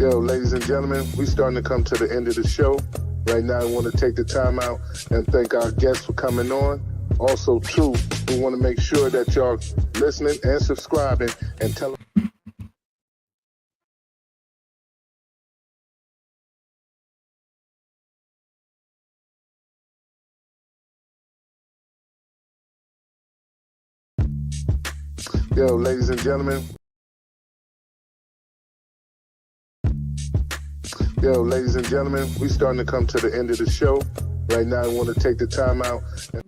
Yo, ladies and gentlemen, we starting to come to the end of the show. Right now, I want to take the time out and thank our guests for coming on. Also, too, we want to make sure that y'all listening and subscribing and tell. Yo, ladies and gentlemen. Yo, ladies and gentlemen, we starting to come to the end of the show. Right now, I want to take the time out and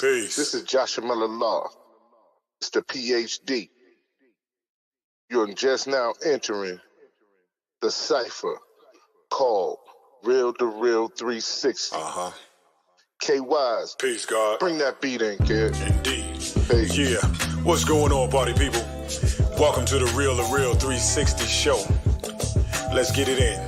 Peace. This is Joshua Miller Law, Mr. PhD. You're just now entering the cipher called reel360. K-Wise. Peace, God. Bring that beat in, kid. Indeed. Peace. Yeah. What's going on, party people? Welcome to the Reel360 show. Let's get it in.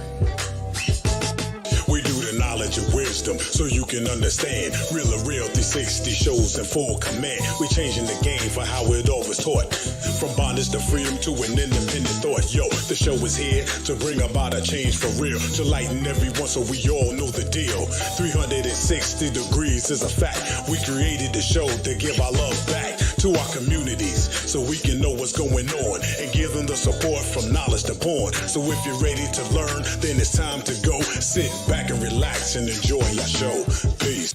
We do the knowledge and wisdom so you can understand. Reel360 shows in full command. We changing the game for how it all was taught. From bondage to freedom to an independent thought. Yo, the show is here to bring about a change for real. To lighten everyone so we all know the deal. 360 degrees is a fact. We created the show to give our love back to our communities so we can know what's going on and give them the support from knowledge to porn. So if you're ready to learn, then it's time to go. Sit back and relax and enjoy your show. Peace.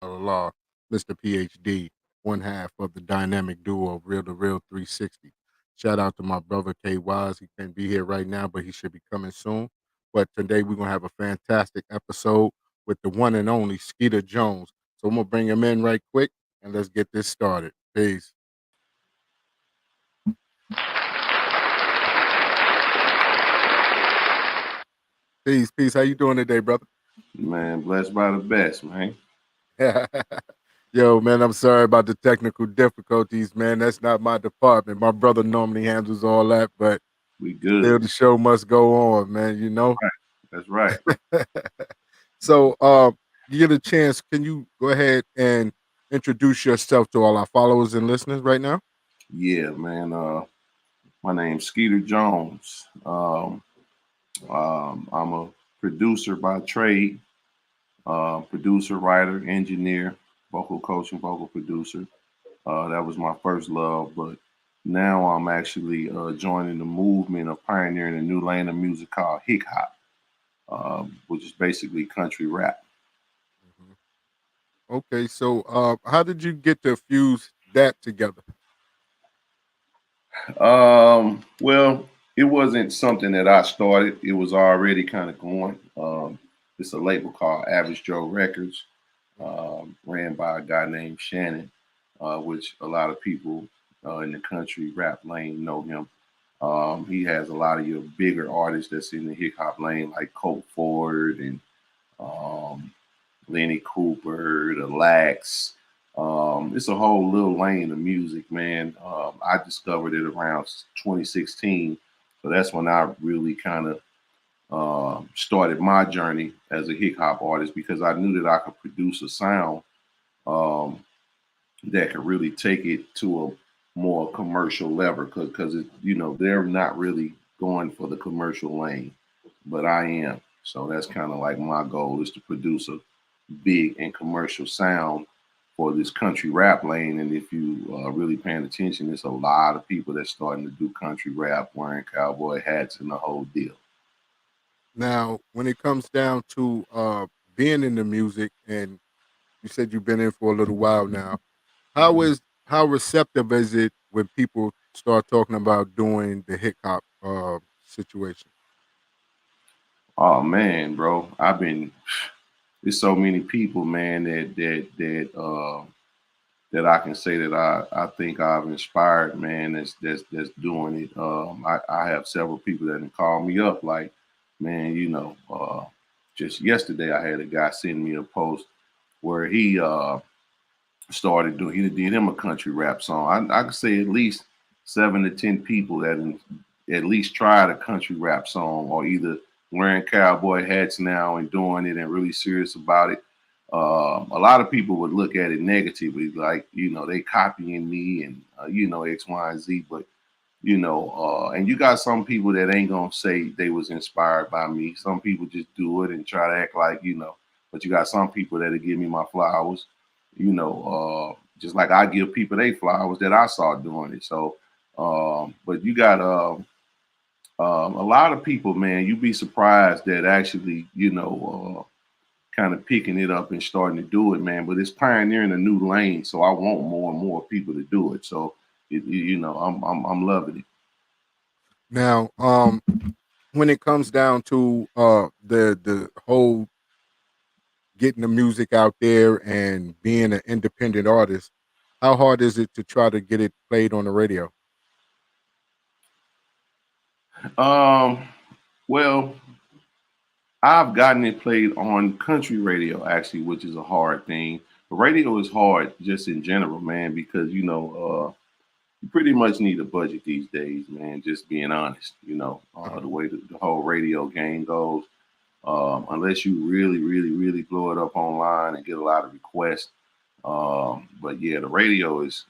Law, Mr. PhD, one half of the dynamic duo of Reel to Reel 360. Shout out to my brother K Wise. He can't be here right now, but he should be coming soon. But today we're gonna have a fantastic episode with the one and only Skeatur Jones. So I'm gonna bring him in right quick and let's get this started. Peace. Peace. How you doing today, brother? Man, blessed by the best, man. Yo, man, I'm sorry about the technical difficulties, man. That's not my department. My brother normally handles all that, but We good. still the show must go on, man, you know? That's right. So, you get a chance, can you go ahead and introduce yourself to all our followers and listeners right now? Yeah, man. My name's Skeatur Jones. I'm a producer by trade, producer, writer, engineer, vocal coach, and vocal producer. That was my first love, but now I'm actually joining the movement of pioneering a new lane of music called hip hop, which is basically country rap. Okay, so how did you get to fuse that together? Well, it wasn't something that I started. It was already kind of going. It's a label called Average Joe Records, ran by a guy named Shannon, which a lot of people in the country rap lane know him. He has a lot of your bigger artists that's in the hip hop lane, like Colt Ford and Lenny Cooper, the Lax. It's a whole little lane of music, man. I discovered it around 2016. So that's when I really kind of started my journey as a hip hop artist, because I knew that I could produce a sound that could really take it to a more commercial level, because they're not really going for the commercial lane, but I am. So that's kind of like my goal, is to produce a big and commercial sound for this country rap lane. And if you really paying attention, there's a lot of people that's starting to do country rap, wearing cowboy hats and the whole deal. Now, when it comes down to being in the music, and you said you've been in for a little while now, how receptive is it when people start talking about doing the hip hop situation? Oh man, bro, I've been. There's so many people, man, that I can say that I think I've inspired, man. That's doing it. I have several people that can call me up, like, man, just yesterday I had a guy send me a post where he started doing. He did him a country rap song. I could say at least 7 to 10 people that at least tried a country rap song, or either wearing cowboy hats now and doing it and really serious about it. A lot of people would look at it negatively, like, they copying me and X, Y, and Z. But and you got some people that ain't gonna say they was inspired by me. Some people just do it and try to act like, but you got some people that'll give me my flowers, just like I give people they flowers that I saw doing it. So, but you got a lot of people, man. You'd be surprised that actually, kind of picking it up and starting to do it, man. But it's pioneering a new lane, so I want more and more people to do it. So, I'm loving it. Now, when it comes down to the whole getting the music out there and being an independent artist, how hard is it to try to get it played on the radio? Um, well, I've gotten it played on country radio actually, which is a hard thing. But radio is hard just in general, man, because you pretty much need a budget these days, man. Just being honest, Uh-huh. the way the whole radio game goes. Unless you really, really, really blow it up online and get a lot of requests. But yeah, the radio is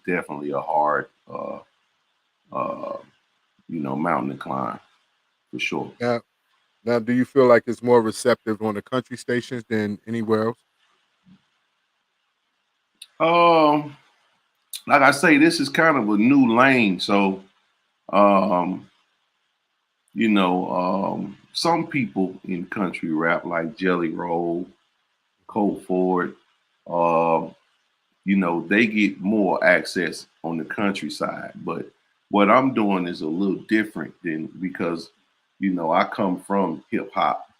definitely a hard, uh, mountain to climb for sure. Now, now, do you feel like it's more receptive on the country stations than anywhere else? Um, like I say, this is kind of a new lane, so um, some people in country rap like Jelly Roll, Cole Ford, uh, they get more access on the countryside. But what I'm doing is a little different than because, I come from hip hop.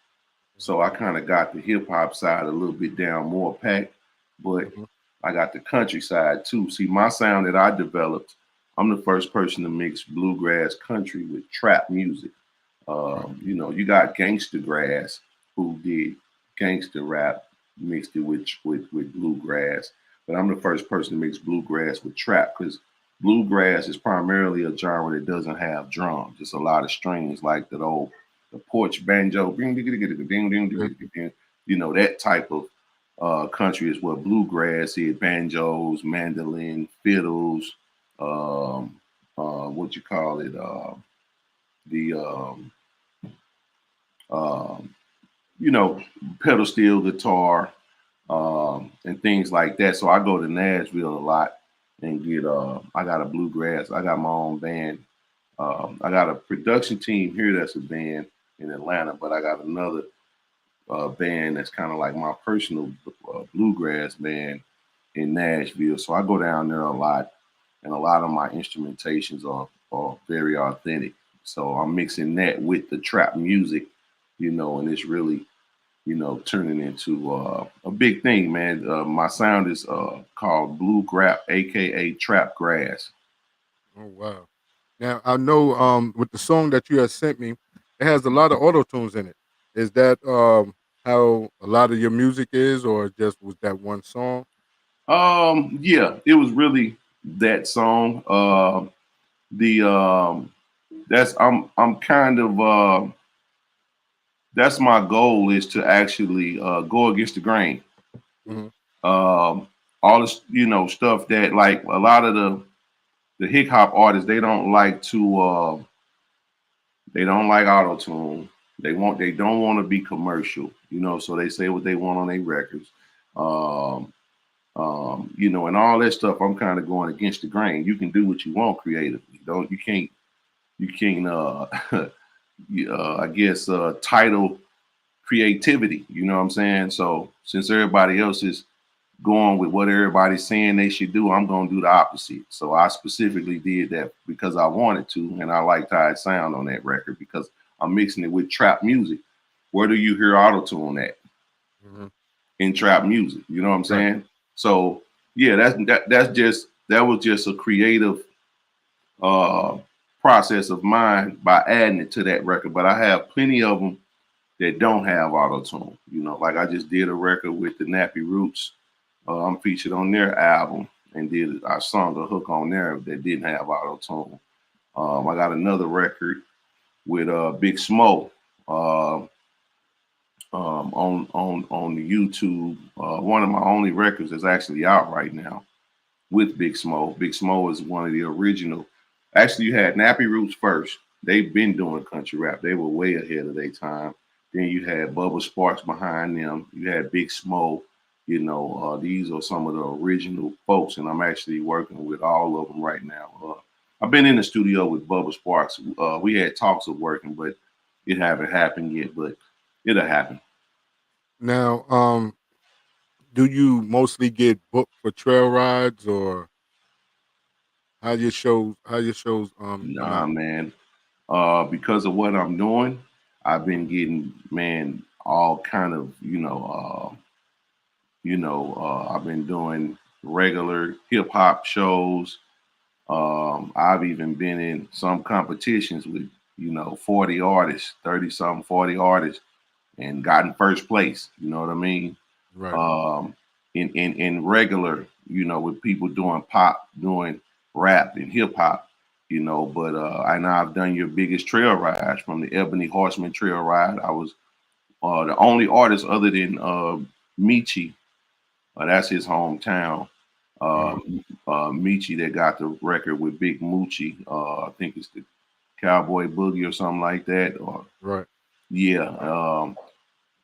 So I kind of got the hip hop side a little bit down more packed, but Mhm. I got the countryside too. See, my sound that I developed, I'm the first person to mix bluegrass country with trap music. Right. You got Gangsta Grass who did gangster rap, mixed it with bluegrass. But I'm the first person to mix bluegrass with trap because bluegrass is primarily a genre that doesn't have drums. It's a lot of strings like the porch banjo, Yeah. that type of country is what bluegrass is. Banjos, mandolin, fiddles, what you call it, the um, you know, pedal steel guitar, and things like that. So I go to Nashville a lot and get I got a bluegrass, I got my own band. I got a production team here that's a band in Atlanta, but I got another band that's kind of like my personal bluegrass band in Nashville. So I go down there a lot, and a lot of my instrumentations are very authentic. So I'm mixing that with the trap music, and it's really, turning into a big thing, man. My sound is called Blue Grap, aka Trap Grass. Oh wow. Now I know with the song that you have sent me, it has a lot of auto tunes in it. Is that how a lot of your music is, or just was that one song? Yeah, it was really that song. The That's I'm kind of that's my goal is to actually go against the grain. Hmm. All this, stuff that like a lot of the hip hop artists they don't like auto tune. They don't want to be commercial, so they say what they want on their records. Um, and all that stuff. I'm kind of going against the grain. You can do what you want creatively. Don't you can't I guess title creativity. You know what I'm saying? So since everybody else is going with what everybody's saying they should do. I'm gonna do the opposite. So I specifically did that because I wanted to, and I liked how it sound on that record because I'm mixing it with trap music. Where do you hear auto-tune at? Mm-hmm. In trap music, you know what I'm Right. saying? So yeah, that was just a creative process of mine by adding it to that record. But I have plenty of them that don't have auto tune. You know, like I just did a record with the Nappy Roots. I'm featured on their album and I sung a hook on there that didn't have auto tune. I got another record with Big Smo on the YouTube. One of my only records is actually out right now with Big Smo. Big Smo is one of the original. Actually, you had Nappy Roots first. They've been doing country rap. They were way ahead of their time. Then you had Bubba Sparks behind them. You had Big Smo. You know, these are some of the original folks, and I'm actually working with all of them right now. I've been in the studio with Bubba Sparks. We had talks of working, but it haven't happened yet. But it'll happen. Now, do you mostly get booked for trail rides, or how your shows come Nah, out? man. Because of what I'm doing, I've been getting, man, all kind of, I've been doing regular hip hop shows. I've even been in some competitions with, 40 artists, 30 something, 40 artists, and gotten first place. You know what I mean? Right. um, in regular, with people doing pop, doing rap and hip hop, But I know I've done your biggest trail rides from the Ebony Horseman Trail Ride. I was the only artist other than Michi, that's his hometown. Uh, Mhm. Michi that got the record with Big Moochie. I think it's the Cowboy Boogie or something like that. Or Right. yeah.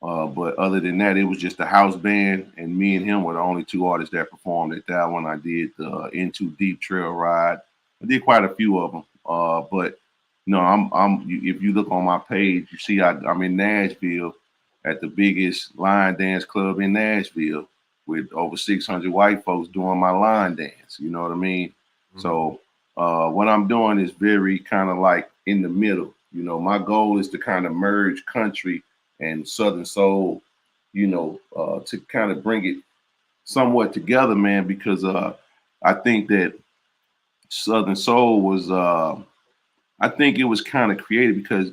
But other than that, it was just a house band, and me and him were the only two artists that performed at that one. I did the Into Deep Trail Ride. I did quite a few of them. But no, if you look on my page, you see I'm in Nashville at the biggest line dance club in Nashville with over 600 white folks doing my line dance. You know what I mean? Mhm. So what I'm doing is very kind of like in the middle. My goal is to kind of merge country and Southern Soul, to kind of bring it somewhat together, man, because I think that Southern Soul was, I think it was kind of created because,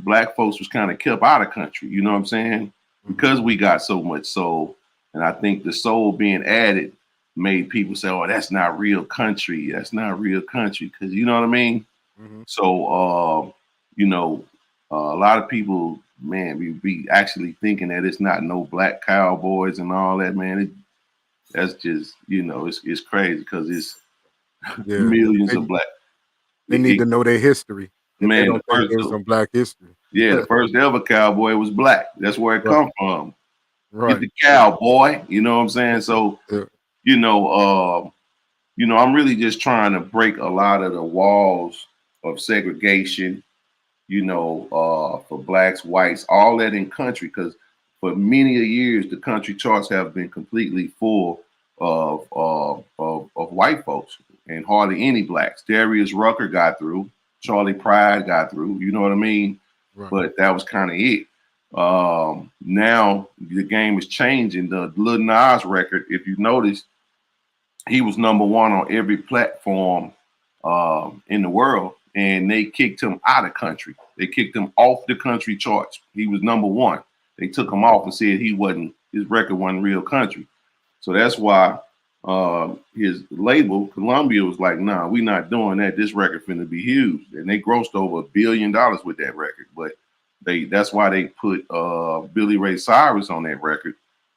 black folks was kind of kept out of country, you know what I'm saying? Mhm. Because we got so much soul. And I think the soul being added made people say, oh, that's not real country. That's not real country. Because you know what I mean? Mhm. So, you know, a lot of people, man, be actually thinking that it's not no black cowboys and all that, man. That's just, it's crazy because it's Yeah. millions They of black. they need to know their history if they Man, don't think there's some black history. the first ever cowboy was black. That's where it Right. come from. Get Right. the cowboy. You know what I'm saying? So, Yeah. you know, uh, I'm really just trying to break a lot of the walls of segregation, for blacks, whites, all that in country, because for many years the country charts have been completely full of white folks and hardly any blacks. Darius Rucker got through, Charlie Pride got through, you know what I mean? Right. But that was kind of it. Now the game is changing. The Lil Nas record, if you notice, he was number one on every platform in the world, and they kicked him out of country. They kicked him off the country charts. He was number one. They took him off and said his record wasn't real country. So that's why his label, Columbia, was like, nah, we're not doing that. This record finna be huge. And they grossed over $1 billion with that record. But that's why they put Billy Ray Cyrus on that record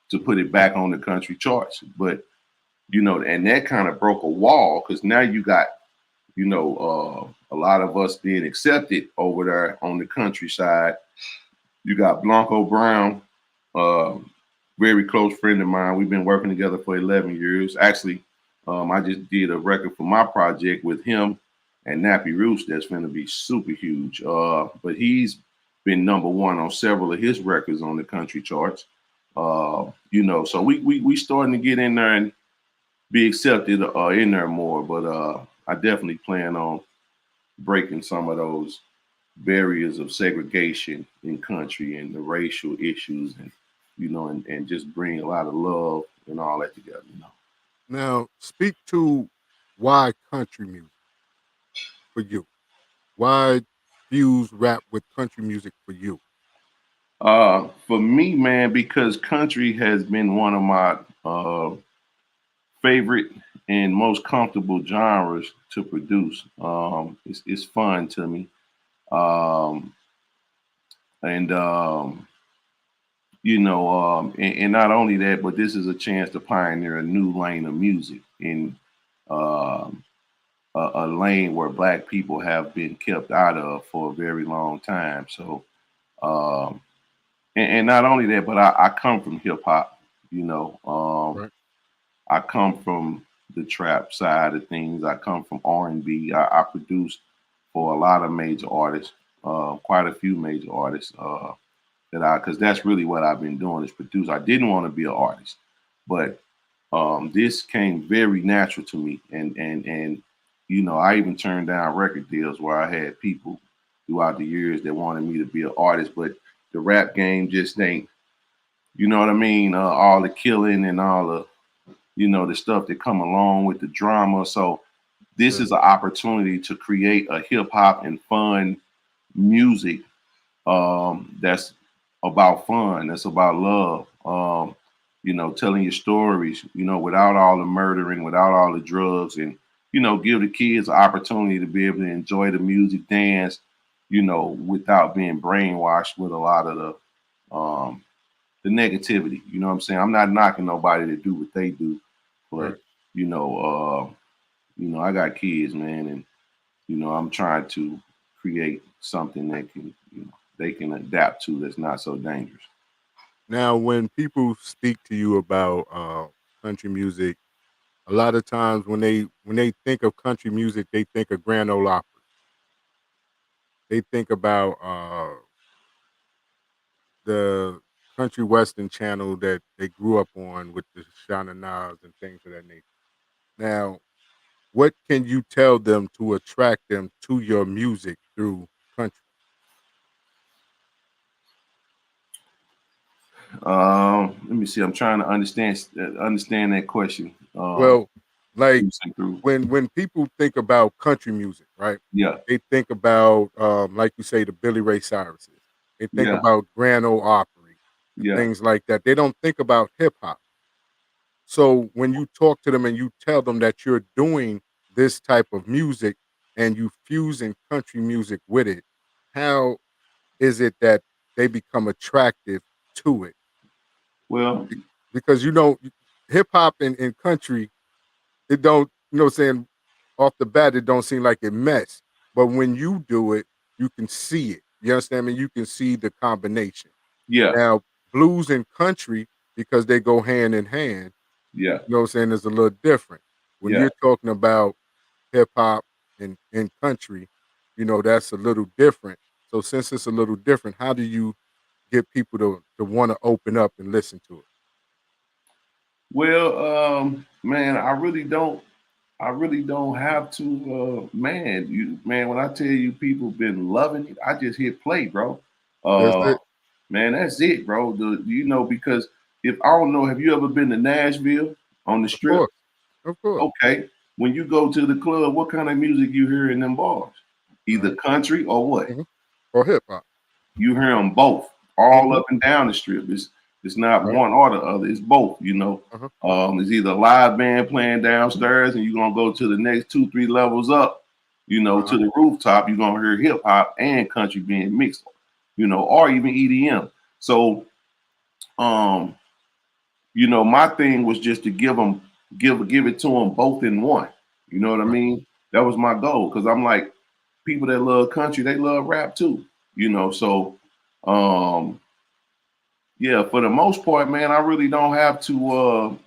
to put it back on the country charts. But and that kind of broke a wall because now you got, a lot of us being accepted over there on the countryside. You got Blanco Brown, uh, very close friend of mine. We've been working together for 11 years. Actually, I just did a record for my project with him and Nappy Roots that's going to be super huge. But he's been number one on several of his records on the country charts. So we starting to get in there and be accepted in there more. But I definitely plan on breaking some of those barriers of segregation in country and the racial issues, and and just bring a lot of love and all that together. Now, speak to why country music for you. Why fuse rap with country music for you? For me, man, because country has been one of my favorite and most comfortable genres to produce. It's fun to me. Um, and and not only that, but this is a chance to pioneer a new lane of music in um, a lane where Black people have been kept out of for a very long time. So, um, and not only that, but I come from hip hop. You know, Right. I come from the trap side of things. I come from R&B. I produce for a lot of major artists, quite a few major artists. Because that's really what I've been doing is produce. I didn't want to be an artist, but this came very natural to me, and I even turned down record deals where I had people throughout the years that wanted me to be an artist, but the rap game just ain't, you know what I mean? All the killing and all the the stuff that come along with the drama. So this Sure. is an opportunity to create a hip hop and fun music that's about fun, that's about love, telling your stories, without all the murdering, without all the drugs, and, give the kids an opportunity to be able to enjoy the music, dance, without being brainwashed with a lot of the negativity. You know what I'm saying? I'm not knocking nobody to do what they do, but, Right. you know, I got kids, man, and, I'm trying to create something that can, they can adapt to that's not so dangerous. Now, when people speak to you about country music, a lot of times when they think of country music, they think of Grand Ole Opry. They think about the country western channel that they grew up on with the Shana Nas and things of that nature. Now, what can you tell them to attract them to your music through country? Let me see. I'm trying to understand that question. Well, like Through. when people think about country music, right? Yeah, They think about like you say, the Billy Ray Cyruses. They think yeah, about Grand Ole Opry and yeah. things like that. They don't think about hip hop. So when you talk to them and you tell them that you're doing this type of music and you fusing country music with it, how is it that they become attractive to it? Well, Because hip hop and country, it don't, what I'm saying, off the bat, it don't seem like it mess. But when you do it, you can see it. You understand me? You can see the combination. yeah, Now, blues and country, because they go hand in hand, yeah, you know what I'm saying, is a little different. When yeah. you're talking about hip hop and country, that's a little different. So since it's a little different, how do you get people to want to open up and listen to it? Well, man, I really don't have to. Man, when I tell you people been loving it, I just hit play, bro. That's Uh, it. man, that's it, bro. Because if I don't know, have you ever been to Nashville on the Of strip? course. Of course. Okay. When you go to the club, what kind of music you hear in them bars? Either Right. country or what? Mhm. Or hip hop. You hear them both, all Mhm. up and down the strip. It's not Right. one or the other. It's both. Uh-huh. It's either a live band playing downstairs, and you're gonna go to the next 2, 3 levels up. Uh-huh. To the rooftop, you're gonna hear hip hop and country being mixed. Or even EDM. So, um, my thing was just to give it to them both in one. You know what I Right. mean? That was my goal because I'm like people that love country, they love rap too. So um, yeah, for the most part, man, I really don't have to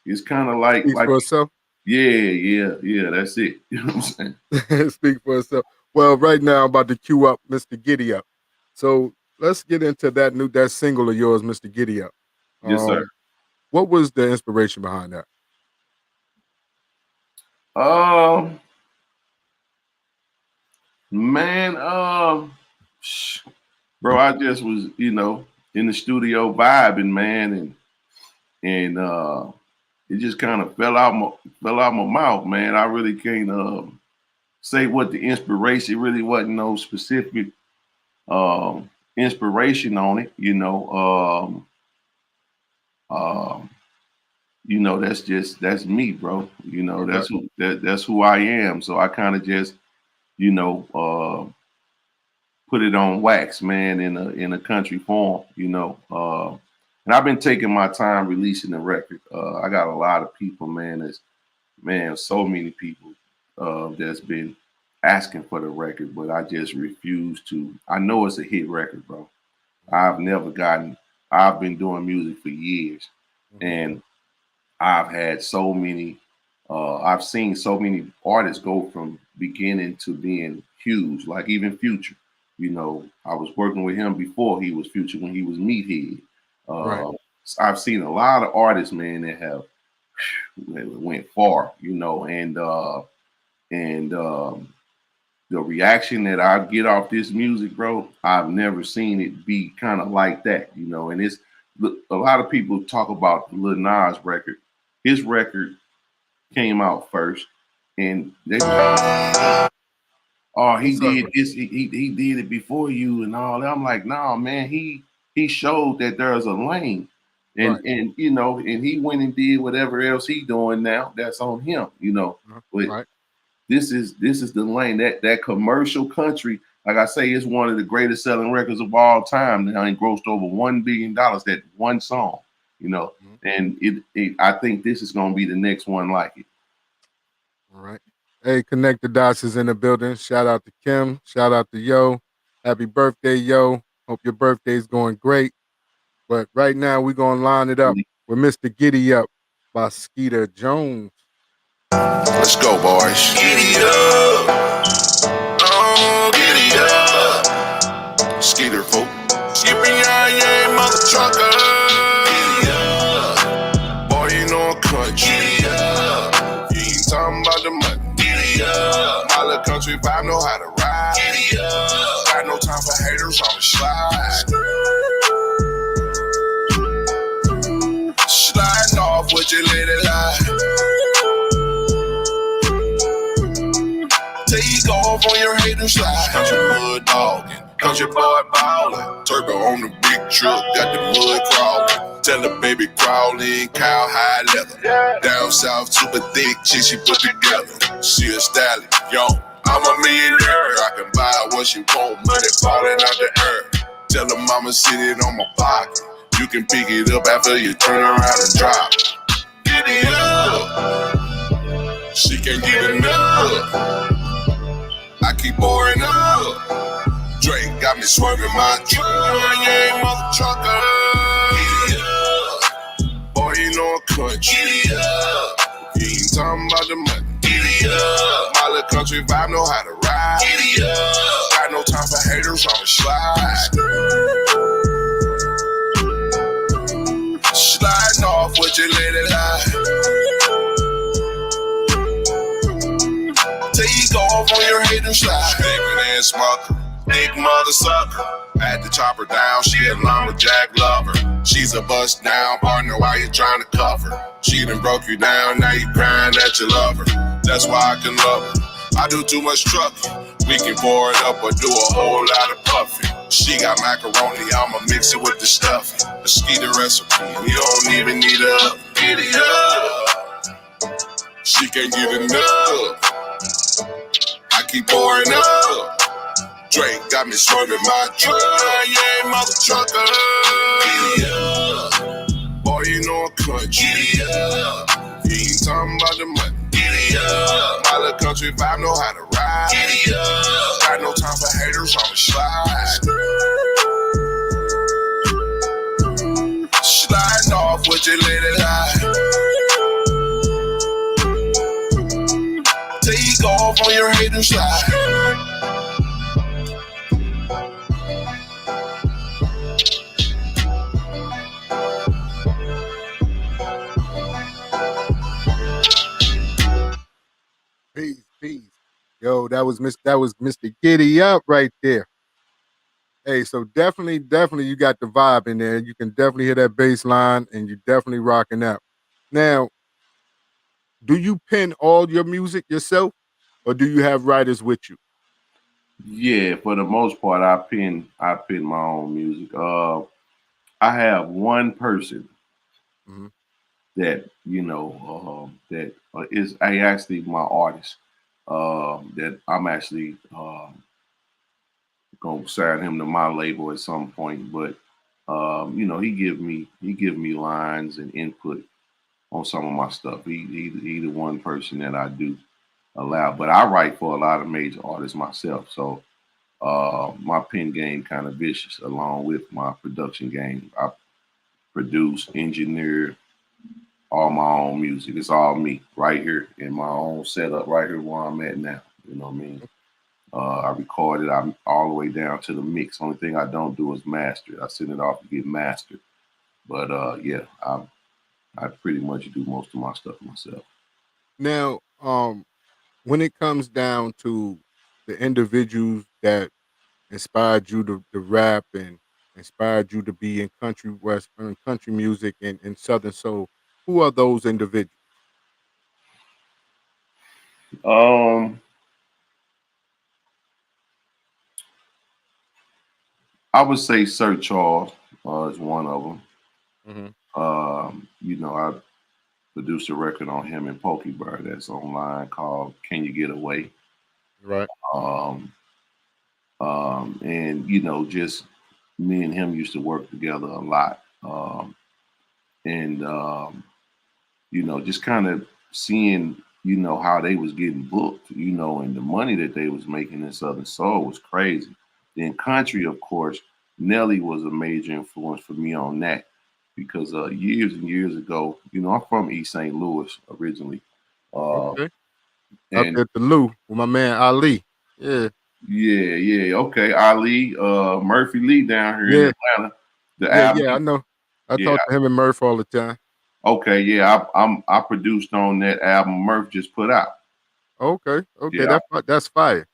it's kind of Speaks like for itself. yeah, that's it. You know what I'm saying? Speak for itself. Well, right now I'm about to cue up Mr. Giddy Up. So let's get into that single of yours, Mr. Giddy Up. Yes, sir. What was the inspiration behind that? Man, bro, I just was, in the studio vibing, man, and it just kind of fell out my mouth, man. I really can't say what the inspiration. Really wasn't no specific inspiration on it, that's me, bro. Okay. That's who I am. So I kind of just, you know, put it on wax, man, in a country form, and I've been taking my time releasing the record. I got a lot of people, so many people that's been asking for the record, but I just refuse to. I know it's a hit record, bro. I've been doing music for years, and I've had so many, I've seen so many artists go from beginning to being huge, like even Future. I was working with him before he was Future, when he was Meathead. Right. I've seen a lot of artists, man, that have went far, and the reaction that I get off this music, bro, I've never seen it be kind of like that, and it's a lot of people talk about the Lil Nas record. His record came out first, and they he did this, he did it before you and all that. I'm like, nah, man, he showed that there's a lane. And Right. and and he went and did whatever else he doing now. That's on him, But Right. this is the lane. That commercial country, like I say, is one of the greatest selling records of all time now, and grossed over $1 billion, that one song, and I think this is gonna be the next one like it. All right. Hey, Connect the Dots is in the building. Shout out to Kim. Shout out to Yo. Happy birthday, Yo. Hope your birthday's going great. But right now, we're going to line it up with Mr. Giddy Up by Skeeter Jones. Let's go, boys. Giddy up. Oh, giddy up. Skeeter, folk. Skipping, yeah, mother trucker. Giddy up. Boy, you know I'm country. Giddy up. You ain't talking about the money. Giddy up. My little country vibe know how to ride. Giddy up. Got no time for haters on the slide. Sliding off with your lady lie. Take off on your hater slide. Country mud dogging, country boy ballin'. Turbo on the big truck, got the mud crawling. Tell the baby crawling, cow high leather. Down south, super thick, she put together. She a stallion, yo. I'm a millionaire. I can buy what she want, money falling out the air. Tell her mama sit it on my pocket. You can pick it up after you turn around and drop. Get it up. She can't get enough. I keep pouring up. Drake got me swerving my truck. Yeah, mother trucker. Get it up. Boy, you know I'm country. Get it up. You ain't talking about the money. Get it up. My little country vibe know how to ride. Get it up. Got no time for haters on the slide. Sliding off with your lady lie. Take off on your hating slide. Big ass smoker, big mother sucker. Had to chop her down, she a lumberjack lover. She's a bust down partner while you trying to cover. She done broke you down, now you crying that you love her. That's why I can love her. I do too much trucking. We can pour it up or do a whole lot of puffing. She got macaroni, I'ma mix it with the stuffing. A skeeter recipe, you don't even need a get it up. She can't get enough. I keep pouring up. Drake got me swerving my truck. Yeah, mother trucker. Get it up. Boy, you know I'm country. Get it up. You ain't talking about the money. Get it up. My little country vibe know how to ride. Get it up. Got no time for haters on the slide. Sliding off with your lady lie. Take off on your hating slide. Yo, that was Mr. Giddy Up right there. Hey, so definitely you got the vibe in there. You can definitely hear that bass line and you definitely rocking out. Now, do you pen all your music yourself or do you have writers with you? Yeah, for the most part, I pen my own music. I have one person Mhm. that that is actually my artist. That I'm actually gonna sign him to my label at some point. But he give me lines and input on some of my stuff. He the one person that I do allow. But I write for a lot of major artists myself, so my pen game kind of vicious along with my production game. I produce, engineer all my own music. It's all me right here in my own setup right here where I'm at now. You know what I mean? I record it. I'm all the way down to the mix. Only thing I don't do is master it. I send it off to get mastered. But yeah, I pretty much do most of my stuff myself. Now, when it comes down to the individuals that inspired you to rap and inspired you to be in country music and southern soul, who are those individuals? Um, I would say Sir Charles is one of them. Hmm. I produced a record on him and Pokey Bird that's online called "Can You Get Away." Right. Um, and just me and him used to work together a lot. And just kind of seeing, how they was getting booked, and the money that they was making in Southern Soul was crazy. Then country, of course, Nelly was a major influence for me on that because years and years ago, I'm from East St. Louis originally. Uh, Okay. Up and there at the Lou with my man Ali. Yeah. yeah, yeah, okay. Ali, Murphy Lee down here in Yeah. Atlanta. The Yeah. album, Yeah. I know. I yeah, talk to him and Murph all the time. okay, yeah. I produced on that album Murph just put out. Okay. Okay. Yeah, That's fire.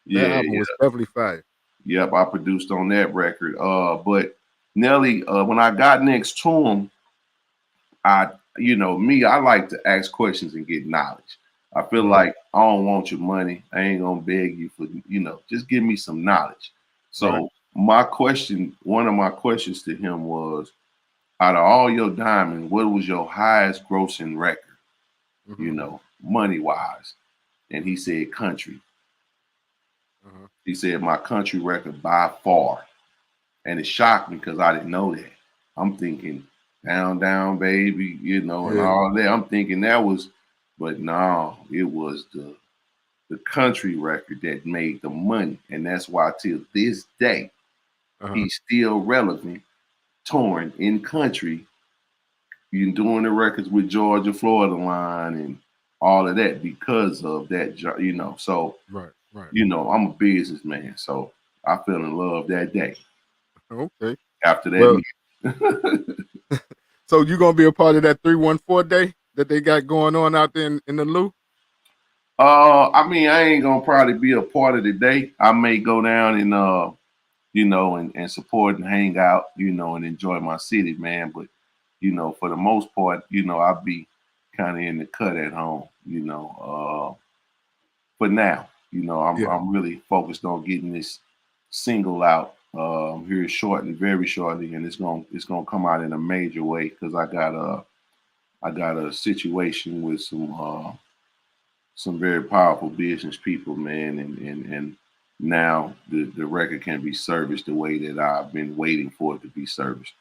That yeah, album was definitely fire. yep, I produced on that record. But Nelly, when I got next to him, I like to ask questions and get knowledge. I feel Mhm. like I don't want your money. I ain't gonna beg you for, just give me some knowledge. Right. So one of my questions to him was, out of all your diamonds, what was your highest grossing record? Hmm. Money wise. And he said country. Uh-huh. He said my country record by far. And it shocked me because I didn't know that. I'm thinking down, down, baby, and Yeah. all that. I'm thinking that was, but no, it was the country record that made the money. And that's why till this day, Uh-huh. he's still relevant, touring in country, you doing the records with Georgia, Florida line and all of that because of that, So, Right. Right. I'm a businessman. So I fell in love that day Okay. after that Well, meeting. so you gonna be a part of that 314 day that they got going on out there in the Lou? I mean, I ain't gonna probably be a part of the day. I may go down and and support and hang out, and enjoy my city, man. But for the most part, I'll be kind of in the cut at home, for now, Yeah. I'm really focused on getting this single out here shortly, very shortly, and it's gonna come out in a major way because I got a situation with some very powerful business people, man, and now the record can be serviced the way that I've been waiting for it to be serviced,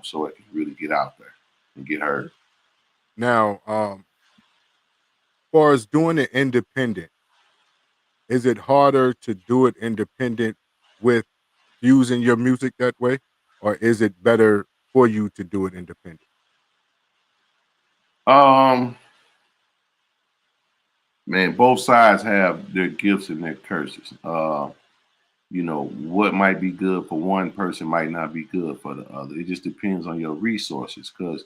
so it can really get out there and get heard. Now, far as doing it independent, is it harder to do it independent with using your music that way, or is it better for you to do it independent? Um, Man, both sides have their gifts and their curses. What might be good for one person might not be good for the other. It just depends on your resources. Because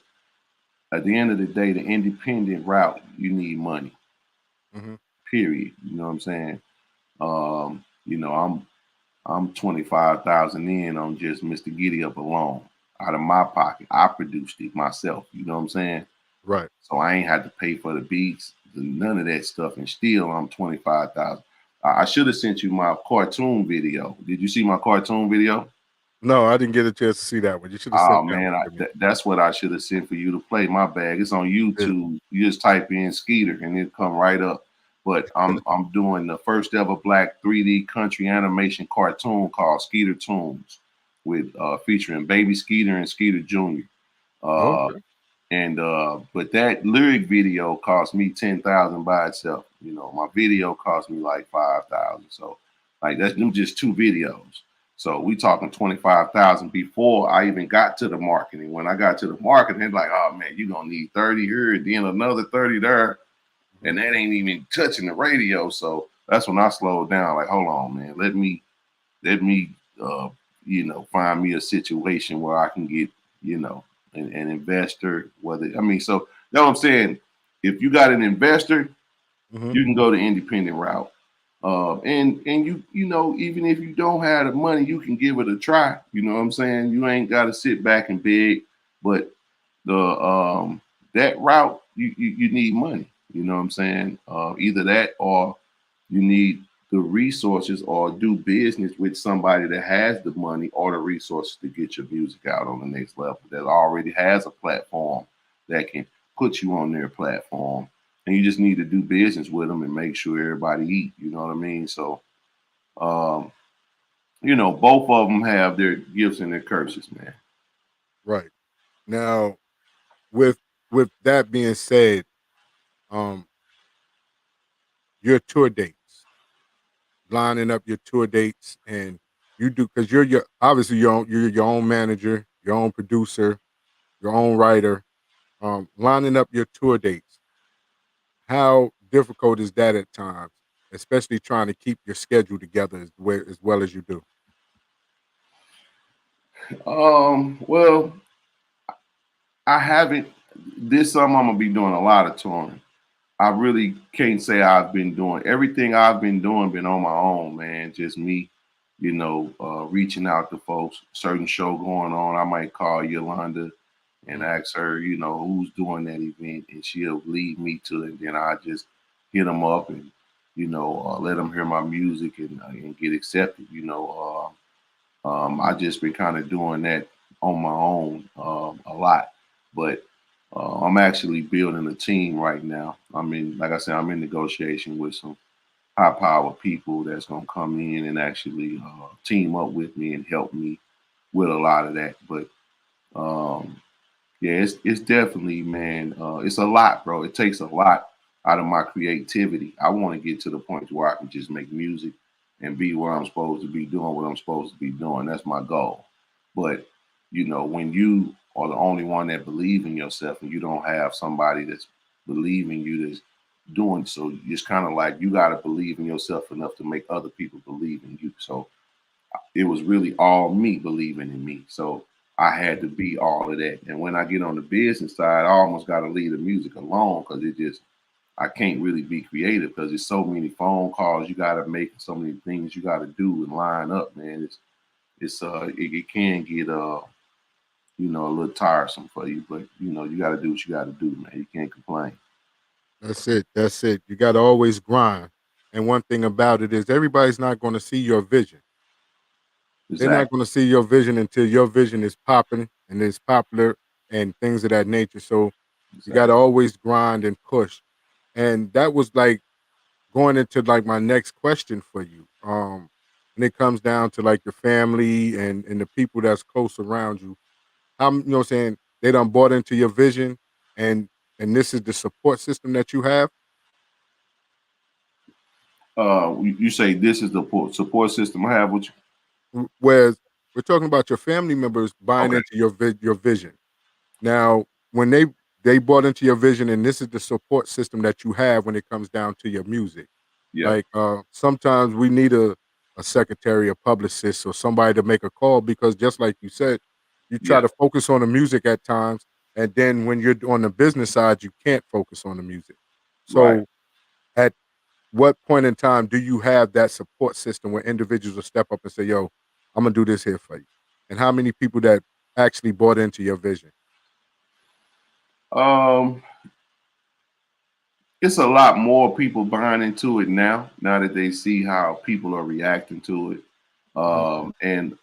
at the end of the day, the independent route, you need money. Hmm. period. You know what I'm saying? You know, I'm 25,000 in on just Mr. Giddy Up alone out of my pocket. I produced it myself. You know what I'm saying? Right. So I ain't had to pay for the beats, none of that stuff, and still I'm 25,000. I should have sent you my cartoon video. Did you see my cartoon video? No, I didn't get a chance to see that one. You should have Oh sent that man, one to me. that's what I should have sent for you to play. My bag. It's on Yeah. YouTube. You just type in Skeeter and it come right up. But I'm doing the first ever black 3D country animation cartoon called Skeeter Tunes, with featuring Baby Skeeter and Skeeter Jr. Uh, Okay. and but that lyric video cost me 10,000 by itself. You know, my video cost me like 5,000. So like that's them just two videos. So we talking 25,000 before I even got to the marketing. When I got to the marketing, it's like, oh man, you're gonna need 30 here, and then another 30 there. And that ain't even touching the radio. So that's when I slowed down. Like, hold on, man. Let me you know, find me a situation where I can get, you know, an investor. Whether I mean, so you know what I'm saying. If you got an investor, Mhm. you can go the independent route. And you know, even if you don't have the money, you can give it a try. You know what I'm saying? You ain't got to sit back and beg. But the that route, you need money. You know what I'm saying? Either that or you need the resources or do business with somebody that has the money or the resources to get your music out on the next level, that already has a platform that can put you on their platform. And you just need to do business with them and make sure everybody eat. You know what I mean? So, um, you know, both of them have their gifts and their curses, man. Right. Now, with that being said, um, your tour dates, lining up your tour dates, and you do because you're your obviously you're your own manager, your own producer, your own writer. Lining up your tour dates. How difficult is that at times, especially trying to keep your schedule together as well as you do? Well, I haven't. This summer I'm gonna be doing a lot of touring. I really can't say I've been doing everything I've been doing, been on my own, man. Just me, you know, reaching out to folks. Certain show going on, I might call Yolanda and Mhm. ask her, you know, who's doing that event, and she'll lead me to it. And then I just hit them up and, you know, let them hear my music and get accepted. You know, I just been kind of doing that on my own a lot, but I'm actually building a team right now. I mean, like I said, I'm in negotiation with some high power people that's gonna come in and actually team up with me and help me with a lot of that. But um, yeah, it's definitely, man. It's a lot, bro. It takes a lot out of my creativity. I want to get to the point where I can just make music and be where I'm supposed to be doing what I'm supposed to be doing. That's my goal. But you know, when you are the only one that believe in yourself and you don't have somebody that's believing you that's doing so, it's kind of like you got to believe in yourself enough to make other people believe in you. So it was really all me believing in me. So I had to be all of that. And when I get on the business side, I almost got to leave the music alone because it just, I can't really be creative because there's so many phone calls you got to make, so many things you got to do and line up, man. It can get, you know, a little tiresome for you, but you know, you got to do what you got to do, man. You can't complain. That's it. That's it. You got to always grind. And one thing about it is everybody's not going to see your vision. They're not Exactly. going to see your vision until your vision is popping and is popular and things of that nature. So you got to Exactly. always grind and push. And that was like going into like my next question for you. And it comes down to like your family and the people that's close around you. How you know what I'm saying they done bought into your vision and this is the support system that you have. You say this is the support system I have with you. Whereas we're talking about your family members buying Okay. into your vision. Now, when they bought into your vision, and this is the support system that you have when it comes down to your music. Yeah. Like sometimes we need a secretary, a publicist, or somebody to make a call because just like you said, you try Yeah. to focus on the music at times, and then when you're on the business side, you can't focus on the music. Right. So at what point in time do you have that support system where individuals will step up and say, "Yo, I'm gonna do this here for you," and how many people that actually bought into your vision? Um, it's a lot more people buying into it now that they see how people are reacting to it. Mhm. And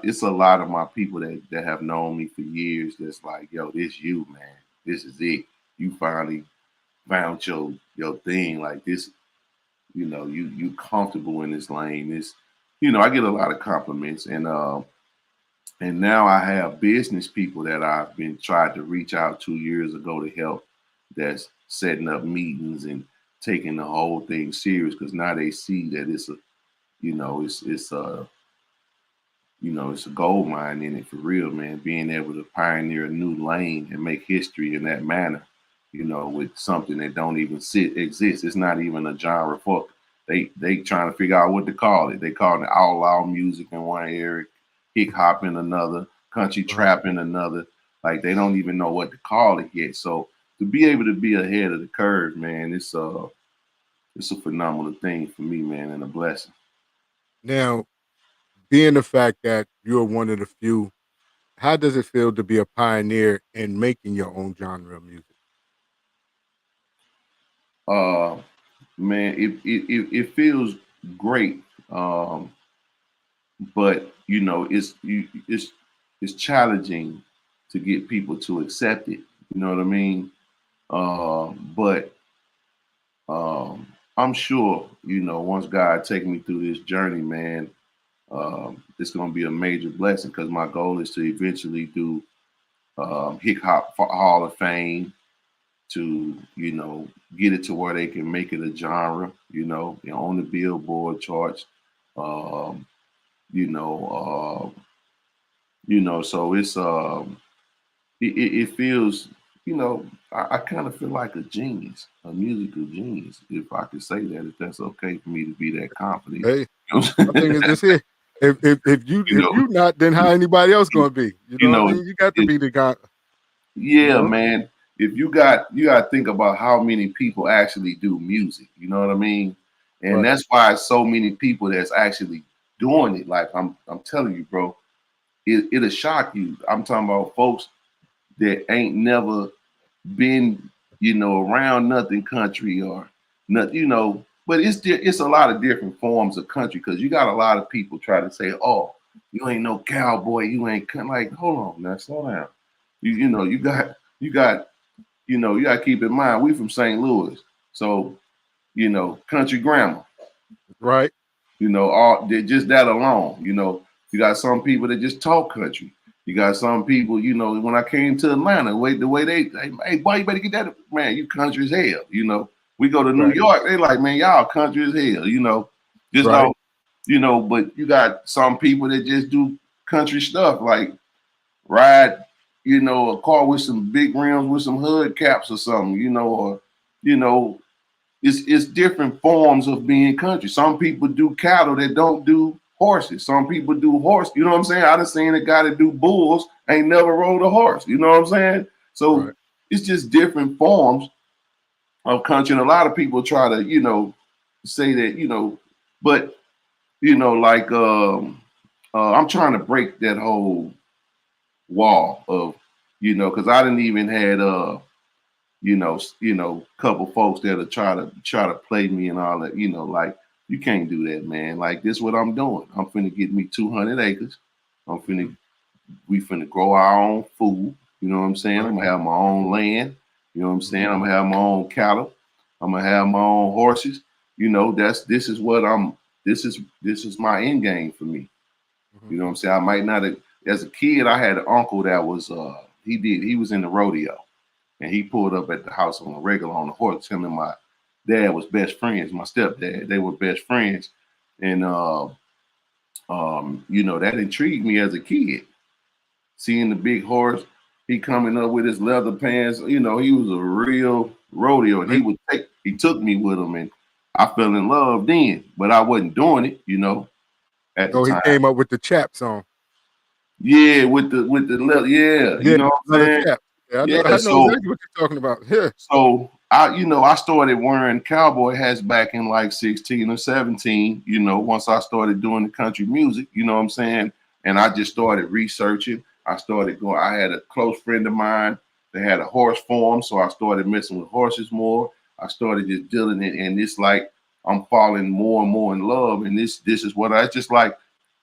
it's a lot of my people that have known me for years that's like, yo, this you, man. This is it. You finally found your thing. Like this, you comfortable in this lane. I get a lot of compliments, and now I have business people that I've been tried to reach out 2 years ago to help, that's setting up meetings and taking the whole thing serious, because now they see that it's a gold mine in it for real, man. Being able to pioneer a new lane and make history in that manner, with something that don't even exist. It's not even a genre for. They trying to figure out what to call it. They call it outlaw music in one area, hip hop in another, country Right. trap in another. Like they don't even know what to call it yet. So to be able to be ahead of the curve, man, it's a phenomenal thing for me, man, and a blessing. Now, being the fact that you're one of the few, how does it feel to be a pioneer in making your own genre of music? Uh, Man, it feels great, but it's challenging to get people to accept it. You know what I mean? But I'm sure once God take me through this journey, man, it's gonna be a major blessing, because my goal is to eventually do Hip Hop Hall of Fame, to get it to where they can make it a genre, on the Billboard charts. Um, you know, so it feels, I kind of feel like a genius, a musical genius, if I could say that, if that's okay for me to be that confident. Hey, You know, my thing is this here. If you you if know, you not, then how anybody else gonna be? You you know what I know, mean? You got to it, be the guy. You yeah, know, man. If you got to think about how many people actually do music. You know what I mean? And right? that's why so many people that's actually doing it. Like I'm telling you, bro, it'll shock you. I'm talking about folks that ain't never been, around nothing country or nothing, But it's a lot of different forms of country, because you got a lot of people try to say, "Oh, you ain't no cowboy, you ain't like." Hold on, now slow down. You got to keep in mind we from St. Louis, so country grammar. Right. All just that alone. You got some people that just talk country. You got some people, when I came to Atlanta, the way hey boy, you better get that, man. You country as hell. We go to New Right. York, they like, man, y'all country as hell. Just Right. don't. But you got some people that just do country stuff, like ride, a car with some big rims with some hood caps or something, or you know, it's different forms of being country. Some people do cattle that don't do horses. Some people do horse. You know what I'm saying? I done seen a guy that do bulls, ain't never rode a horse. You know what I'm saying? So Right. it's just different forms of country. And a lot of people try to, say that, but like I'm trying to break that whole wall of, because I didn't even had couple folks that'll try to play me and all that, like you can't do that, man. Like this what I'm doing. I'm finna get me 200 acres. I'm finna Mhm. we finna grow our own food. You know what I'm saying? Right. I'm gonna have my own land. You know what I'm Mhm. saying? I'm gonna have my own cattle. I'm gonna have my own horses. This is what I'm this is my end game for me. Mhm. You know what I'm saying? I might not have, as a kid, I had an uncle that was he was in the rodeo, and he pulled up at the house on a regular on the horse. Him and my dad was best friends. My stepdad, they were best friends, and that intrigued me as a kid. Seeing the big horse, he coming up with his leather pants. He was a real rodeo, and Right. he took me with him, and I fell in love then, but I wasn't doing it, at the So he time. came up with the chap song. Yeah, with the leather, yeah, you Yeah, know what I'm another saying? chap. Yeah, I know. Yeah, I know exactly what you're talking about. Yeah. so I started wearing cowboy hats back in like 16 or 17, once I started doing the country music, you know what I'm saying? And I just started researching. I started going, I had a close friend of mine that had a horse farm, so I started messing with horses more. I started just dealing it, and it's like I'm falling more and more in love. And this is what I just like,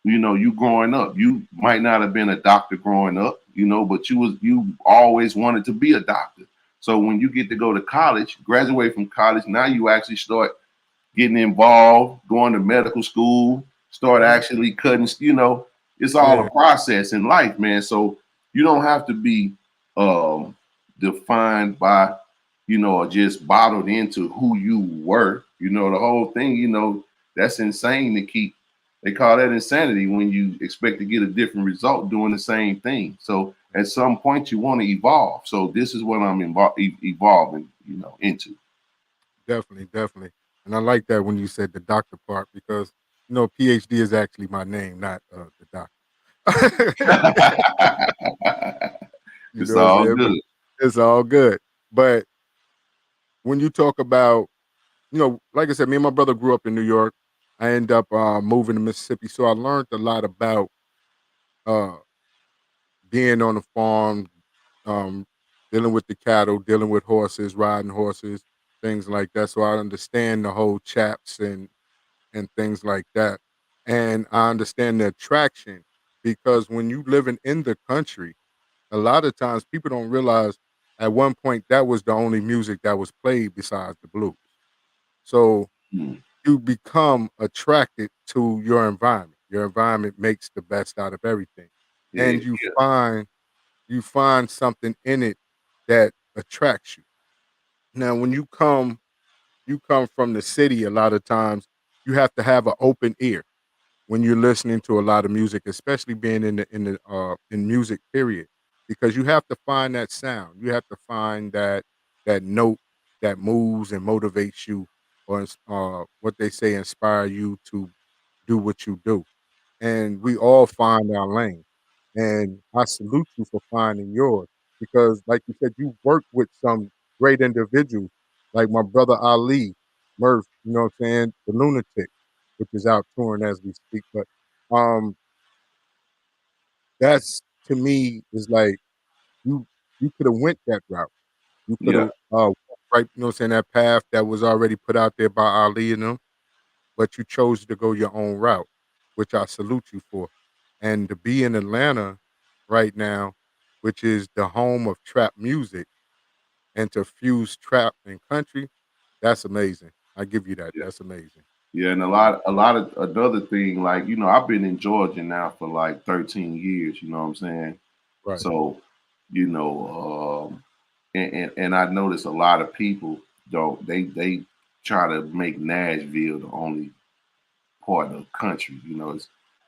you growing up. You might not have been a doctor growing up, but you always wanted to be a doctor. So when you get to go to college, graduate from college, now you actually start getting involved, going to medical school, start actually cutting, it's all Yeah, a process in life, man. So you don't have to be um, defined by, or just bottled into who you were. The whole thing, that's insane to keep. They call that insanity when you expect to get a different result doing the same thing. So at some point you want to evolve. So this is what I'm evolving, into. definitely, definitely. And I like that when you said the doctor part because PhD is actually my name, not the doctor. You It's know what I'm all saying? But good. it's all good. But when you talk about, like I said, me and my brother grew up in New York. I ended up moving to Mississippi, so I learned a lot about uh, being on the farm, um, dealing with the cattle, dealing with horses, riding horses, things like that. So I understand the whole chaps and things like that, and I understand the attraction because when you living in the country, a lot of times people don't realize at one point that was the only music that was played besides the blues. So Mm. you become attracted to your environment. Your environment makes the best out of everything. Yeah, And you find something in it that attracts you. Now when you come from the city a lot of times you have to have an open ear when you're listening to a lot of music, especially being in music period, because you have to find that sound. You have to find that note that moves and motivates you, or what they say, inspire you to do what you do. And we all find our lane. And I salute you for finding yours because, like you said, you work with some great individuals, like my brother Ali Murph. You know what I'm saying? The Lunatic, which is out touring as we speak. But um, that's to me is like you you could have went that route. You could yeah, have right, you know what I'm saying, that path that was already put out there by Ali and them, but you chose to go your own route, which I salute you for. And to be in Atlanta right now, which is the home of trap music, and to fuse trap and country, that's amazing. I give you that. yeah, That's amazing. yeah. And a You know? lot of another thing, like, I've been in Georgia now for like 13 years, you know what I'm saying? Right. So, you know, and I notice a lot of people don't they try to make Nashville the only part of the country,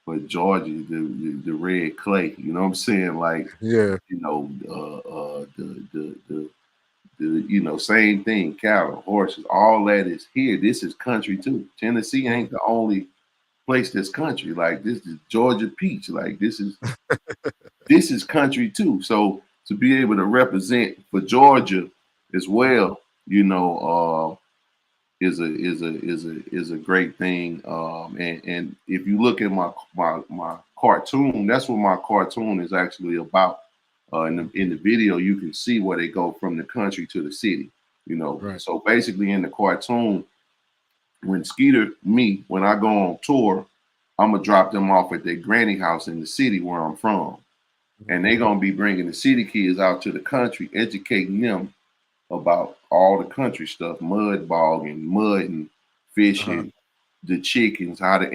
but Georgia, the red clay, you know what I'm saying? Like, Yeah. the same thing, cattle, horses, all that is here. This is country too. Tennessee ain't Mhm. the only place that's country. Like, this is Georgia peach. Like, this is country too. So to be able to represent for Georgia as well, is a great thing. And if you look at my cartoon, that's what my cartoon is actually about. In the video, you can see where they go from the country to the city. Right. So basically, in the cartoon, when I go on tour, I'm gonna drop them off at their granny house in the city where I'm from, Mhm. and they're gonna be bringing the city kids out to the country, educating them about all the country stuff, mud bogging, mudding, Uh-huh. fishing, the chickens, how to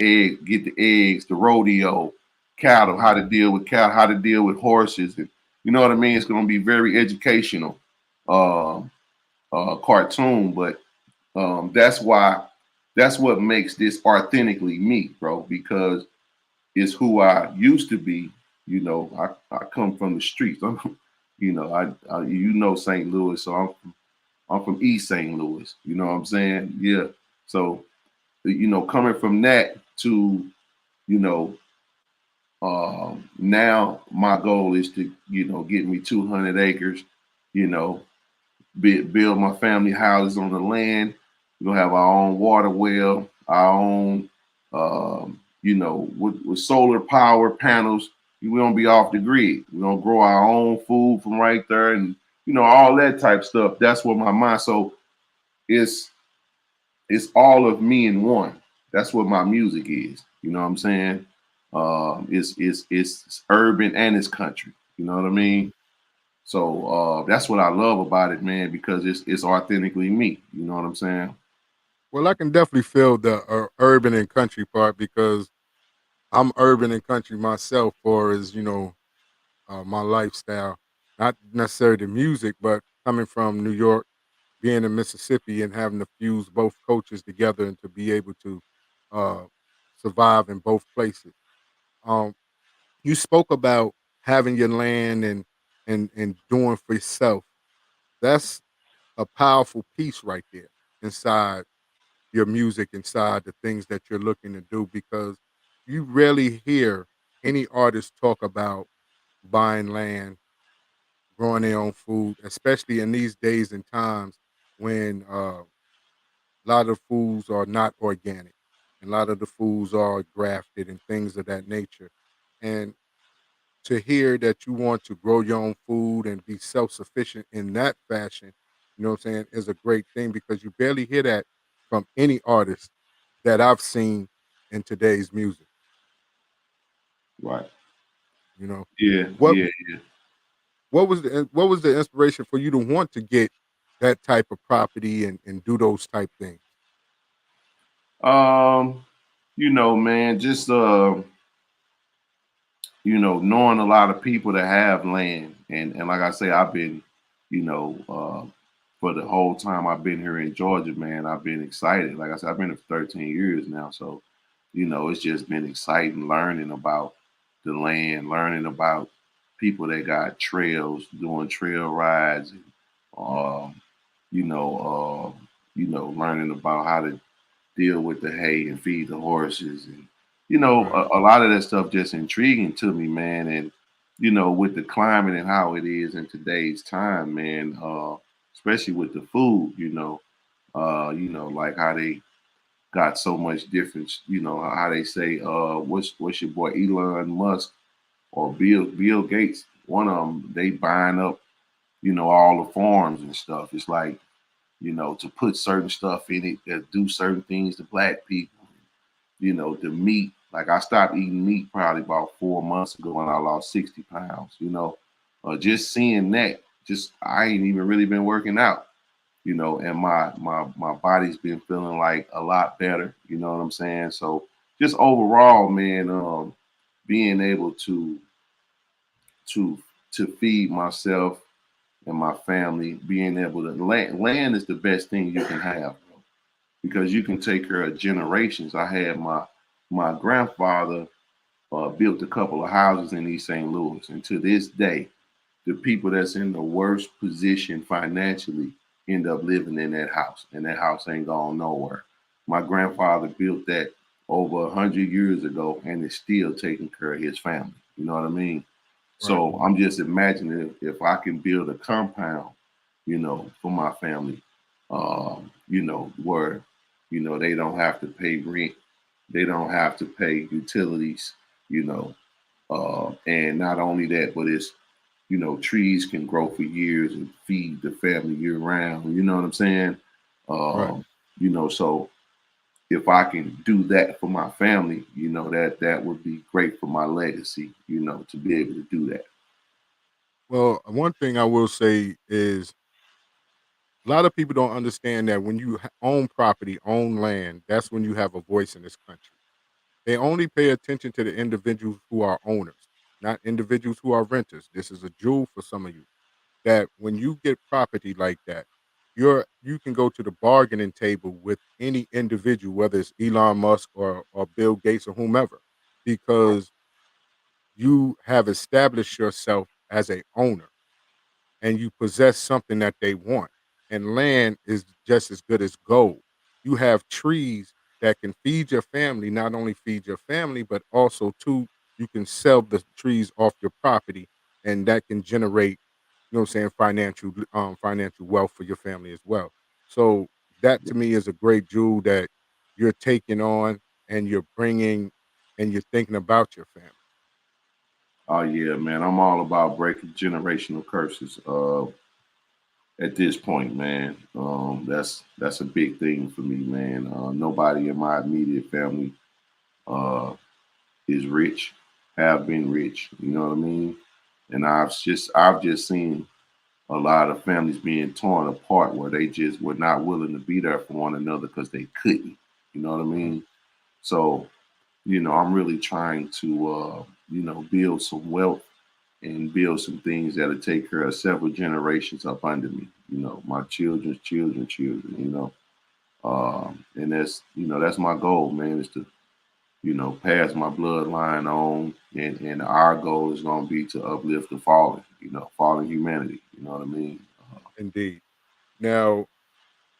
get the eggs, the rodeo, cattle, Mhm. how to deal with cattle, how to deal with horses, and you know what I mean. It's going to be very educational uh, cartoon, but that's what makes this authentically me, bro, because it's who I used to be. I come from the streets. St. Louis, so I'm from East St. Louis. You know what I'm saying? Yeah. So, coming from that to, you know, now my goal is to, get me 200 acres, you know, build my family houses on the land. We're gonna have our own water well, our own, with solar power panels. We gonna be off the grid. We're gonna grow our own food from right there, and all that type stuff. That's what my mind. So it's it's all of me in one. That's what my music is. You know what I'm saying? It's urban and it's country. You know what I mean? So that's what I love about it, man, because it's authentically me. You know what I'm saying? Well, I can definitely feel the urban and country part because I'm urban and country myself, for as my lifestyle, not necessarily the music, but coming from New York, being in Mississippi, and having to fuse both cultures together and to be able to uh, survive in both places. Um, you spoke about having your land and doing for yourself. That's a powerful piece right there inside your music, inside the things that you're looking to do, because you rarely hear any artist talk about buying land, growing their own food, especially in these days and times when a lot of foods are not organic and a lot of the foods are grafted and things of that nature. And to hear that you want to grow your own food and be self-sufficient in that fashion, what I'm saying, is a great thing because you barely hear that from any artist that I've seen in today's music. Right. You know, Yeah. what Yeah. what was the inspiration for you to want to get that type of property and do those type things? Man, just knowing a lot of people that have land, and like I say, I've been, you know, for the whole time I've been here in Georgia, man, I've been excited. Like I said, I've been here for 13 years now, so it's just been exciting learning about the land, learning about people that got trails, doing trail rides, and um, learning about how to deal with the hay and feed the horses, and Right, a lot of that stuff just intriguing to me, man. And with the climate and how it is in today's time, man, especially with the food, like how they got so much difference, how they say, what's your boy Elon Musk or Bill Gates, one of them, they buying up, all the farms and stuff. It's like, to put certain stuff in it that do certain things to black people. The meat. Like I stopped eating meat probably about 4 months ago and I lost 60 pounds. Just seeing that, just I ain't even really been working out. And my body's been feeling like a lot better. You know what I'm saying? So just overall, man, being able to to feed myself and my family, being able to land is the best thing you can have, bro, because you can take care of generations. I had my grandfather built a couple of houses in East St. Louis, and to this day, the people that's in the worst position financially end up living in that house, and that house ain't gone nowhere. My grandfather built that over 100 years ago, and is still taking care of his family. You know what I mean? right. So I'm just imagining if I can build a compound, for my family, where, they don't have to pay rent, they don't have to pay utilities, you know, and not only that, but it's, trees can grow for years and feed the family year round. You know what I'm saying? Right. So if I can do that for my family, that would be great for my legacy, to be able to do that. Well, one thing I will say is a lot of people don't understand that when you own property, own land, that's when you have a voice in this country. They only pay attention to the individuals who are owners, not individuals who are renters. This is a jewel for some of you. That when you get property like that, you can go to the bargaining table with any individual, whether it's Elon Musk or Bill Gates or whomever, because you have established yourself as a owner and you possess something that they want. And land is just as good as gold. You have trees that can feed your family, not only feed your family, but also too, you can sell the trees off your property and that can generate what I'm saying, financial wealth for your family as well. So that to me is a great jewel that you're taking on and you're bringing and you're thinking about your family. Oh yeah, man. I'm all about breaking generational curses. At this point, man, that's a big thing for me, man. Nobody in my immediate family uh, is rich, have been rich. You know what I mean? And I've just seen a lot of families being torn apart where they just were not willing to be there for one another because they couldn't. You know what I Mhm. mean? So I'm really trying to build some wealth and build some things that'll take care of several generations up under me. My children's children, children. And that's my goal, man, is to pass my bloodline on, and our goal is going to be to uplift the fallen, fallen humanity. You know what I mean? Indeed. Now,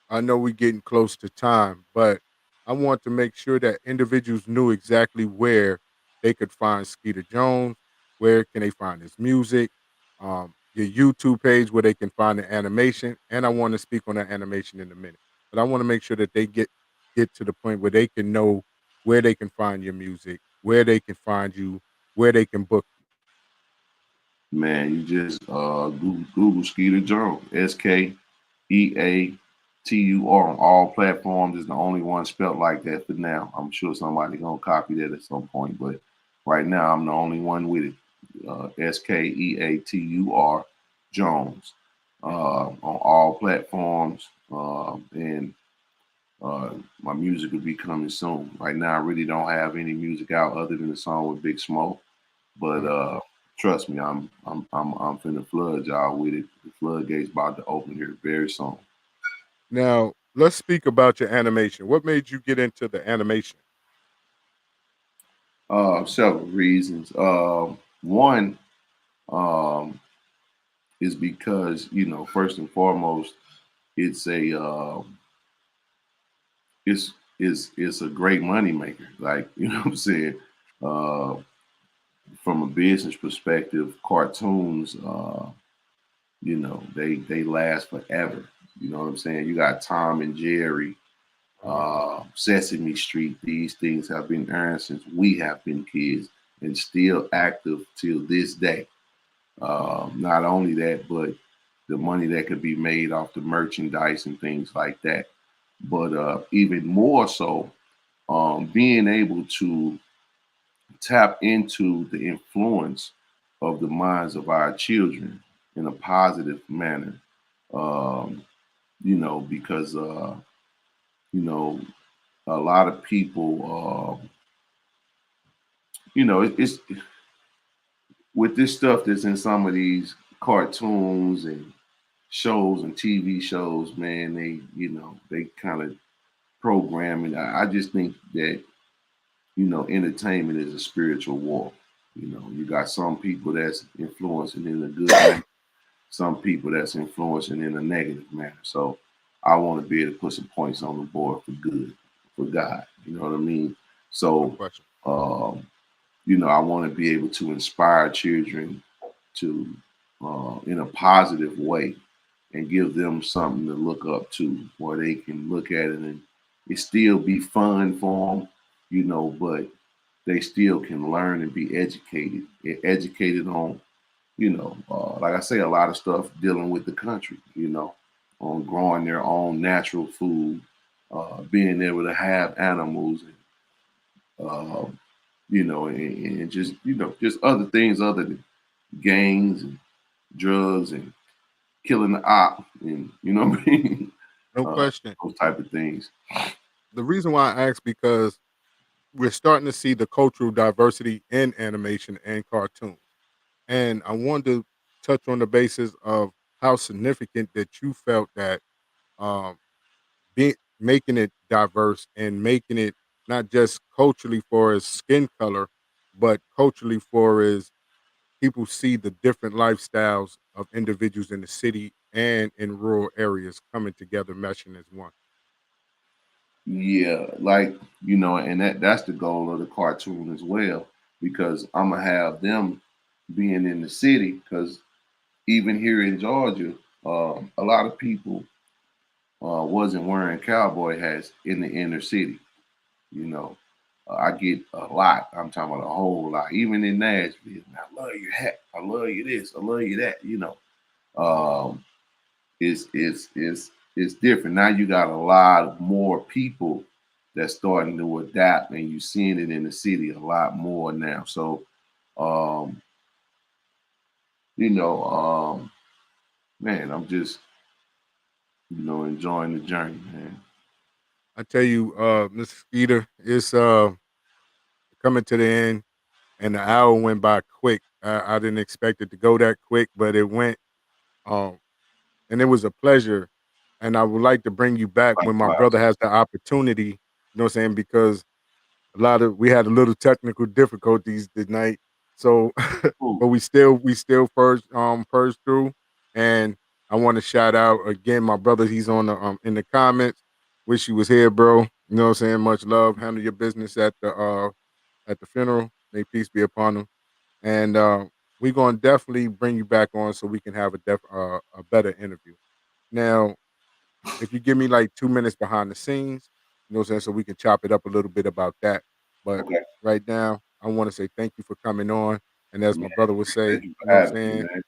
I know we're getting close to time, but I want to make sure that individuals knew exactly where they could find Skeeter Jones, where can they find his music, your YouTube page where they can find the animation, and I want to speak on that animation in a minute. But I want to make sure that they get to the point where they can know where they can find your music, where they can find you, where they can book Man, you just Google Skeeter Jones, SKEATUR on all platforms. Is the only one spelled like that for now. I'm sure somebody gonna copy that at some point, but right now I'm the only one with it. SKEATUR Jones on all platforms, and my music will be coming soon. Right now, I really don't have any music out other than the song with Big Smoke. But you. trust me, I'm finna flood y'all with it. The floodgates about to open here very soon. Now, let's speak about your animation. What made you get into the animation? Several reasons. One um, is because first and foremost, it's a it's a great money maker. Like what I'm saying. Uh, from a business perspective, cartoons, they last forever. You know what I'm saying? You got Tom and Jerry, Mhm. Sesame Street. These things have been earned since we have been kids and still active till this day. Not only that, but the money that could be made off the merchandise and things like that. But even more so, being able to tap into the influence of the minds of our children in a positive manner. Um, because you know, a lot of people, it's with this stuff that's in some of these cartoons and shows and TV shows, man, they kind of programming. I just think that, entertainment is a spiritual war. You got some people that's influencing in a good manner, some people that's influencing in a negative manner. So I want to be able to put some points on the board for good, for God. You know what I mean? No So, question. um, I want to be able to inspire children to, in a positive way, and give them something to look up to where they can look at it and it still be fun for them, but they still can learn and be educated on, like I say, a lot of stuff dealing with the country, on growing their own natural food, being able to have animals, uh, and just, just other things other than gangs and drugs and killing the op and what I mean, No uh, question. those type of things. The reason why I ask because we're starting to see the cultural diversity in animation and cartoons. And I wanted to touch on the basis of how significant that you felt that um, making it diverse and making it not just culturally for its skin color, but culturally for its people see the different lifestyles of individuals in the city and in rural areas coming together, meshing as one. Yeah, like and that's the goal of the cartoon as well, because I'm gonna have them being in the city because even here in Georgia, a lot of people wasn't wearing cowboy hats in the inner city. You know, I get a lot. I'm talking about a whole lot. Even in Nashville, I love your hat. I love you this. I love you that. You know, it's different now. You got a lot more people that's starting to adapt, and you're seeing it in the city a lot more now. So, man, I'm just enjoying the journey, man. I tell you, Mr. Skeeter, it's coming to the end, and the hour went by quick. I didn't expect it to go that quick, but it went. Um, and it was a pleasure. And I would like to bring you back when my brother Likewise. has the opportunity. You know what I'm saying? Because we had a little technical difficulties tonight. So, Cool. but we still first through. And I want to shout out again my brother. He's on the in the comments. Wish you was here, bro. You know what I'm saying? Much love. Handle your business at the funeral. May peace be upon him. And we're gonna definitely bring you back on so we can have a better interview. Now, if you give me like 2 minutes behind the scenes, you know what I'm saying, so we can chop it up a little bit about that. But Okay. right now, I want to say thank you for coming on. And as Man, my brother would say, thank you you for know what I'm having me, saying, man.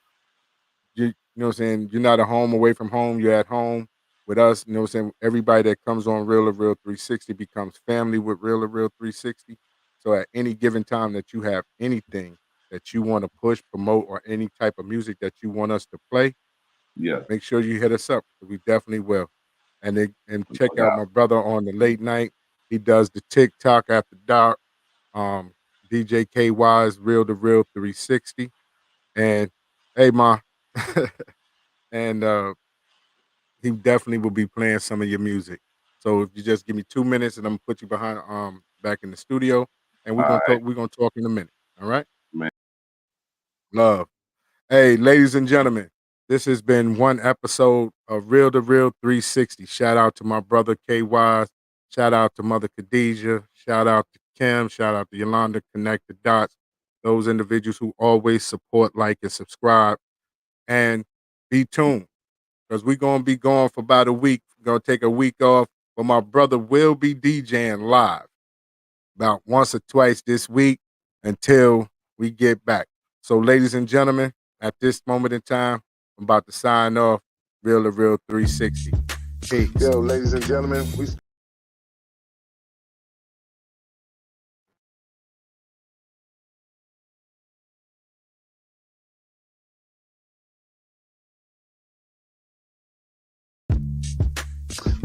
you know what I'm saying, you're not at home away from home, you're at home with us. You know what I'm saying? Everybody that comes on Real to Real 360 becomes family with Real to Real 360. So at any given time that you have anything that you want to push, promote, or any type of music that you want us to play, Yeah, make sure you hit us up. We definitely will. And check no out doubt. my brother on the late night. He does the TikTok after dark. Um, DJ KY's Real to Real 360. And hey ma. and he definitely will be playing some of your music. So if you just give me 2 minutes and I'm gonna put you behind back in the studio and All right, we're gonna talk in a minute. All right? man. Love. Hey, ladies and gentlemen, this has been one episode of Real to Real 360. Shout out to my brother K Wise. Shout out to Mother Khadijah. Shout out to Kim. Shout out to Yolanda. Connect the dots. Those individuals who always support, like, and subscribe. And be tuned because we're going to be gone for about a week. Going to take a week off. But my brother will be DJing live about once or twice this week until we get back. So, ladies and gentlemen, at this moment in time, I'm about to sign off. Real to Real 360. Peace. Yo, ladies and gentlemen, we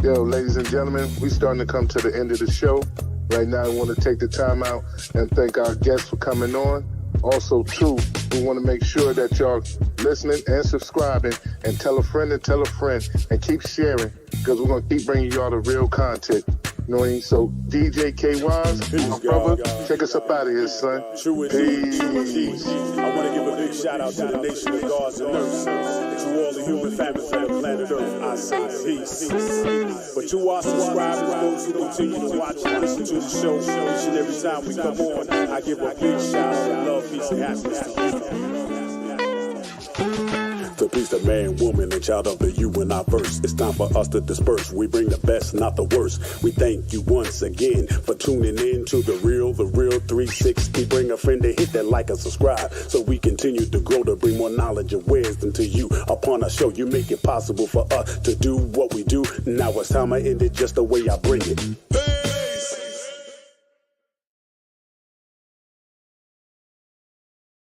Yo, ladies and gentlemen, we starting to come to the end of the show. Right now, I want to take the time out and thank our guests for coming on. Also, too, we want to make sure that y'all listening and subscribing and tell a friend and keep sharing because we're going to keep bringing y'all the real content. You know what I mean? So, DJ KY's, my brother, take us up out of here, son. True indeed, true indeed. I want to give a big shout out to the nation of guards and nurses, to all the human families on the planet Earth. I say peace. But to our subscribers, those who continue to watch and listen to the show each and every time we come on, I give a big shout out and love, peace, and happiness to you. To peace, the man, woman, and child of the you and I verse. It's time for us to disperse. We bring the best, not the worst. We thank you once again for tuning in to the Real 360. Bring a friend to hit that like and subscribe so we continue to grow to bring more knowledge and wisdom to you. Upon our show, you make it possible for us to do what we do. Now it's time I end it just the way I bring it.